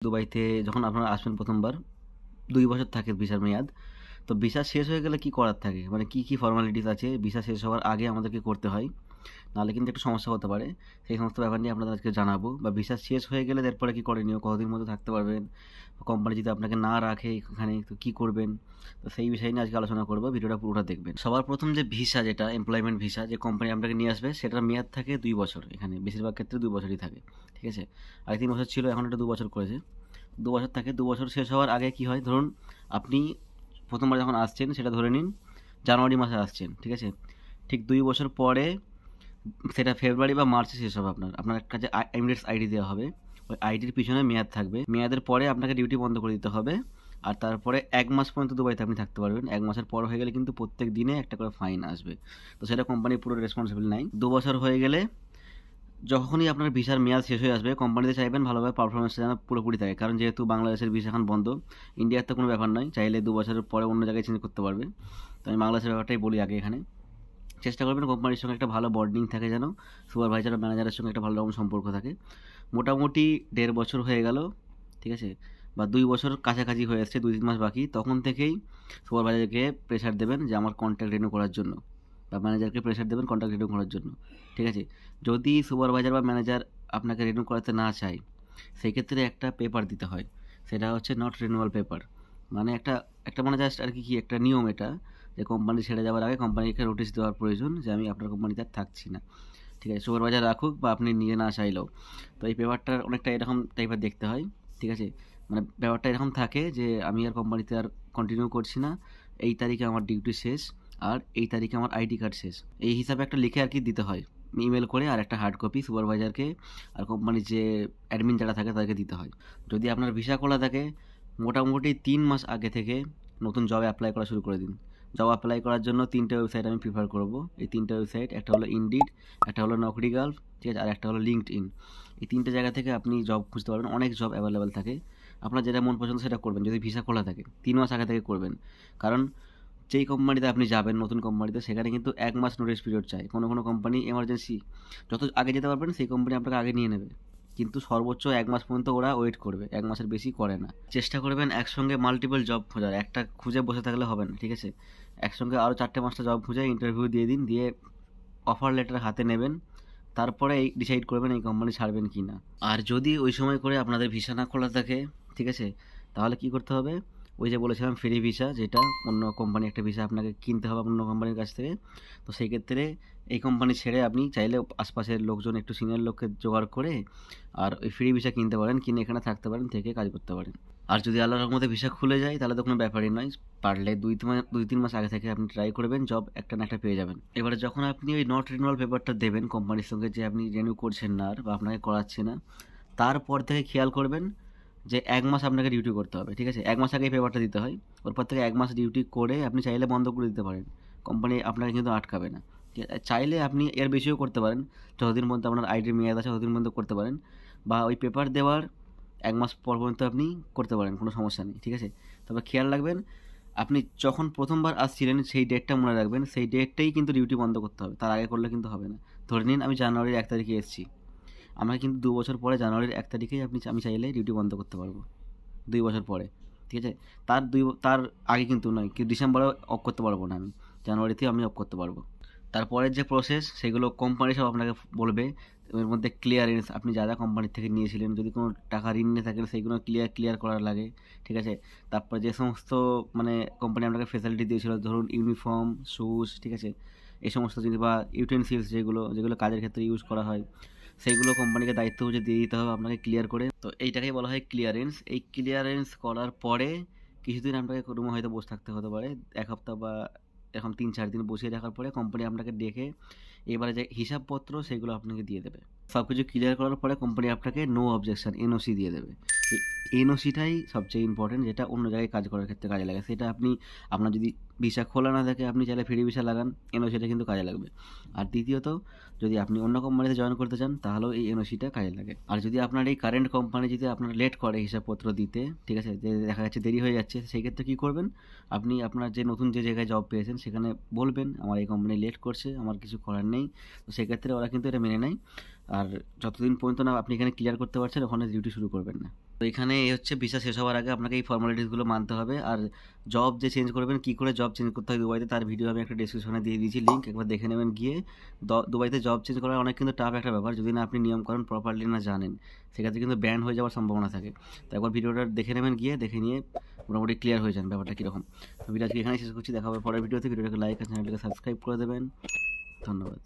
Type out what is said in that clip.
দুবাইতে যখন আপনারা আসবেন প্রথমবার ২ বছর থাকে ভিসার মেয়াদ। তো ভিসা শেষ হয়ে গেলে কি করার থাকে? মানে কি ফর্মালিটিস আছে ভিসা শেষ হওয়ার আগে আমাদেরকে করতে হয়? নাহলে কিন্তু একটু সমস্যা হতে পারে। সেই সমস্ত ব্যাপার নিয়ে আপনাদের আজকে জানাবো বা ভিসা শেষ হয়ে গেলে এরপরে কি করণীয়? কতদিন মতো থাকতে পারবেন? কোম্পানি যদি আপনাকে না রাখে এখানে তো কি করবেন? তো সেই বিষয় নিয়ে আজকে আলোচনা করব। ভিডিওটা পুরোটা দেখবেন। সবার প্রথম যে ভিসা যেটা এমপ্লয়মেন্ট ভিসা যে কোম্পানি আপনাকে নিয়ে আসবে সেটার মেয়াদ থাকে ২ বছর। এখানে বেশিরভাগ ক্ষেত্রে ২ বছরই থাকে। ঠিক আছে? আগে ৩ বছর ছিল, এখন এটা ২ বছর করেছে। ২ বছর থাকে। ২ বছর শেষ হওয়ার আগে কি হয়? ধরুন আপনি প্রথমবার যখন আসছেন সেটা ধরে নিন জানুয়ারি মাসে আসছেন। ঠিক আছে? ঠিক ২ বছর পরে সেটা ফেব্রুয়ারি বা মার্চে শেষ হবে আপনার কাছে এমিরেটস আইডি দেওয়া হবে। ওই আইডির পিছনে মেয়াদ থাকবে। মেয়াদের পরে আপনাকে ডিউটি বন্ধ করে দিতে হবে। আর তারপরে ১ মাস পর্যন্ত দুবাইতে আপনি থাকতে পারবেন। ১ মাসের পর হয়ে গেলে কিন্তু প্রত্যেক দিনে একটা করে ফাইন আসবে। তো সেটা কোম্পানি পুরো রেসপন্সিবল নেয়। ২ বছর হয়ে গেলে যখনই আপনার ভিসার মেয়াদ শেষ হয়ে আসবে কোম্পানিতে চাইবেন ভালোভাবে পারফরমেন্সটা যেন পুরোপুরি থাকে। কারণ যেহেতু বাংলাদেশের ভিসা এখন বন্ধ, ইন্ডিয়ার তো কোনো ব্যাপার নয়, চাইলে ২ বছরের পরে অন্য জায়গায় চেঞ্জ করতে পারবে। তো আমি বাংলাদেশের ব্যাপারটাই বলি আগে এখানে। চেষ্টা করবেন কোম্পানির সঙ্গে একটা ভালো বন্ডিং থাকে, যেন সুপারভাইজার বা ম্যানেজারের সঙ্গে একটা ভালো রকম সম্পর্ক থাকে। মোটামুটি ১.৫ বছর হয়ে গেল, ঠিক আছে, বা ২ বছর কাছাকাছি হয়ে আসছে, ২-৩ মাস বাকি, তখন থেকেই সুপারভাইজারকে প্রেশার দেবেন যে আমার কন্ট্রাক্ট রিনিউ করার জন্য, বা ম্যানেজারকে প্রেশার দেবেন কন্ট্রাক্ট রিনিউ করার জন্য। ঠিক আছে? যদি সুপারভাইজার বা ম্যানেজার আপনাকে রিনিউ করাতে না চায়, সেই ক্ষেত্রে একটা পেপার দিতে হয়। সেটা হচ্ছে নট রিনিউয়াল পেপার। মানে একটা একটা মানে জাস্ট আর কি একটা নিয়ম এটা, যে কোম্পানি ছেড়ে যাওয়ার আগে কোম্পানিকে নোটিশ দেওয়ার প্রয়োজন যে আমি আপনার কোম্পানিতে আর থাকছি না। ঠিক আছে? সুপারভাইজার রাখুক বা আপনি নিজে না চাইলেও। তো এই পেপারটার অনেকটা এরকম টাইপের দেখতে হয়। ঠিক আছে? মানে ব্যাপারটা এরকম থাকে যে আমি আর কোম্পানিতে আর কন্টিনিউ করছি না। এই তারিখে আমার ডিউটি শেষ, আর এই তারিখে আমার আইডি কার্ড শেষ। এই হিসাবে একটা লিখে আর কি দিতে হয়। ইমেল করে, আর একটা হার্ড কপি সুপারভাইজারকে আর কোম্পানির যে অ্যাডমিন যারা থাকে তাদেরকে দিতে হয়। যদি আপনার ভিসা খোলা থাকে, মোটামুটি ৩ মাস আগে থেকে নতুন জবে অ্যাপ্লাই করা শুরু করে দিন। জব অ্যাপ্লাই করার জন্য ৩টে ওয়েবসাইট আমি প্রিফার করব। এই ৩টে ওয়েবসাইট, একটা হলো ইনডিড, একটা হলো নকরিগালফ, ঠিক আছে, আর একটা হলো লিঙ্কডইন। এই ৩টে জায়গা থেকে আপনি জব খুঁজতে পারবেন। অনেক জব অ্যাভেলেবেল থাকে। আপনার যেটা মন পছন্দ সেটা করবেন। যদি ভিসা খোলা থাকে ৩ মাস আগে থেকে করবেন। কারণ যেই কোম্পানিতে আপনি যাবেন, নতুন কোম্পানিতে, সেখানে কিন্তু ১ মাস নোটিস পিরিয়ড চায়। কোনো কোম্পানি এমার্জেন্সি যত আগে যেতে পারবেন সেই কোম্পানি আপনাকে আগে নিয়ে নেবে। কিন্তু সর্বোচ্চ ১ মাস পর্যন্ত ওরা ওয়েট করবে। ১ মাসের বেশি করে না। চেষ্টা করবেন একসঙ্গে মাল্টিপল জব খোঁজার। একটা খুঁজে বসে থাকলে হবে না। ঠিক আছে? একসঙ্গে আরও ৪টে-৫টা জব খুঁজে ইন্টারভিউ দিয়ে দিন। দিয়ে অফার লেটার হাতে নেবেন। তারপরে এই ডিসাইড করবেন এই কোম্পানি ছাড়বেন কি না। আর যদি ওই সময় করে আপনাদের ভিসা না খোলা থাকে, ঠিক আছে, তাহলে কি করতে হবে? ওই যে বলেছিলাম ফ্রি ভিসা, যেটা অন্য কোম্পানি একটা ভিসা আপনাকে কিনতে হবে অন্য কোম্পানির কাছ থেকে। তো সেই ক্ষেত্রে এই কোম্পানি ছেড়ে আপনি চাইলে আশপাশের লোকজন, একটু সিনিয়র লোককে জোগাড় করে আর ওই ফ্রি ভিসা কিনতে পারেন, কিনে এখানে থাকতে পারেন, থেকে কাজ করতে পারেন। আর যদি আল্লাহর রহমতে ভিসা খুলে যায় তাহলে তো কোনো ব্যাপারই নয়। পারলে ২-৩ মাস আগে থেকে আপনি ট্রাই করবেন, জব একটা না একটা পেয়ে যাবেন। এবারে যখন আপনি ওই নট রিনিউয়াল পেপারটা দেবেন কোম্পানির সঙ্গে, যে আপনি রিনিউ করছেন না আর বা আপনাকে করাচ্ছে না, তারপর থেকে খেয়াল করবেন যে ১ মাস আপনাকে ডিউটি করতে হবে। ঠিক আছে? ১ মাস আগেই পেপারটা দিতে হয়। ওরপর থেকে ১ মাস ডিউটি করে আপনি চাইলে বন্ধ করে দিতে পারেন। কোম্পানি আপনাকে কিন্তু আটকাবে না। চাইলে আপনি এর বেশিও করতে পারেন। যতদিন পর্যন্ত আপনার আইডির মেয়াদ আছে ততদিন পর্যন্ত করতে পারেন। বা ওই পেপার দেওয়ার ১ মাস পর পর্যন্ত আপনি করতে পারেন, কোনো সমস্যা নেই। ঠিক আছে? তবে খেয়াল রাখবেন, আপনি যখন প্রথমবার আসছিলেন সেই ডেটটা মনে রাখবেন। সেই ডেটটাই কিন্তু ডিউটি বন্ধ করতে হবে। তার আগে করলে কিন্তু হবে না। ধরে নিন আমি জানুয়ারির ১ তারিখে এসেছি। আমাকে কিন্তু ২ বছর পরে জানুয়ারির ১ তারিখেই আমি চাইলে ডিউটি বন্ধ করতে পারবো। ২ বছর পরে। ঠিক আছে? তার আগে কিন্তু নয়। ডিসেম্বরেও অফ করতে পারবো না আমি। জানুয়ারিতেও আমি অফ করতে পারবো। তারপরের যে প্রসেস সেগুলো কোম্পানি সব আপনাকে বলবে। এর মধ্যে ক্লিয়ারেন্স, আপনি যা কোম্পানির থেকে নিয়েছিলেন, যদি কোনো টাকা ঋণ নিয়ে থাকেন সেইগুলো ক্লিয়ার করার লাগে। ঠিক আছে? তারপর যে সমস্ত মানে কোম্পানি আপনাকে ফেসিলিটি দিয়েছিল, ধরুন ইউনিফর্ম, শুজ, ঠিক আছে, এই সমস্ত জিনিস বা ইউটেন্সিলস যেগুলো কাজের ক্ষেত্রে ইউজ করা হয়, সেইগুলো কোম্পানিকে দায়িত্ব বুঝে দিয়ে দিতে হবে আপনাকে ক্লিয়ার করে। তো এইটাকেই বলা হয় ক্লিয়ারেন্স। এই ক্লিয়ারেন্স করার পরে কিছুদিন আপনাকে রুমে হয়তো বসে থাকতে হতে পারে, ১ সপ্তাহ বা এরকম ৩-৪ দিন বসিয়ে রাখার পরে কোম্পানি আপনাকে ডেকে এবারে যে হিসাবপত্র সেগুলো আপনাকে দিয়ে দেবে। সব কিছু ক্লিয়ার করার পরে কোম্পানি আপনাকে নো অবজেকশন এনওসি দিয়ে দেবে। এই এনওসিটাই সবচেয়ে ইম্পর্টেন্ট, যেটা অন্য জায়গায় কাজ করার ক্ষেত্রে কাজে লাগে। সেটা আপনার যদি ভিসা খোলা না থাকে আপনি চাইলে ফ্রি ভিসা লাগান, এনওসিটা কিন্তু কাজে লাগবে। আর দ্বিতীয়ত, যদি আপনি অন্য কোম্পানিতে জয়েন করতে চান তাহলেও এই এনওসিটা কাজে লাগে। আর যদি আপনার এই কারেন্ট কোম্পানি যদি আপনার লেট করে হিসাবপত্র দিতে, ঠিক আছে, যে দেখা যাচ্ছে দেরি হয়ে যাচ্ছে, সেই ক্ষেত্রে কী করবেন? আপনি আপনার যে নতুন যে জায়গায় জব পেয়েছেন সেখানে বলবেন আমার এই কোম্পানি লেট করছে, আমার কিছু করার নেই। তো সেক্ষেত্রে ওরা কিন্তু এটা মেনে নেয়। আর যতদিন পর্যন্ত না আপনি এখানে ক্লিয়ার করতে পারছেন ওখানে ডিউটি শুরু করবেন না। তো এখানে এই হচ্ছে ভিসা শেষ হওয়ার আগে আপনাকে এই ফর্মালিটিসগুলো মানতে হবে। আর জব যে চেঞ্জ করবেন, কী করে জব চেঞ্জ করতে হয় দুবাইতে, তার ভিডিও আমি একটা ডেসক্রিপশনে দিয়ে দিয়েছি লিঙ্ক, একবার দেখে নেবেন গিয়ে। দুবাইতে জব চেঞ্জ করা অনেক কিন্তু টাফ একটা ব্যাপার, যদি না আপনি নিয়মকানুন প্রপারলি না জানেন, সেক্ষেত্রে কিন্তু ব্যান হয়ে যাওয়ার সম্ভাবনা থাকে। তো একবার ভিডিওটা দেখে নেবেন গিয়ে, দেখে নিয়ে মোটামুটি ক্লিয়ার হয়ে যান ব্যাপারটা কীরকম। তো ভিডিও আজকে এখানেই শেষ করছি, দেখা হবে পরের ভিডিওতে। ভিডিওটাকে লাইক আর চ্যানেলটাকে সাবস্ক্রাইব করে দেবেন। ধন্যবাদ।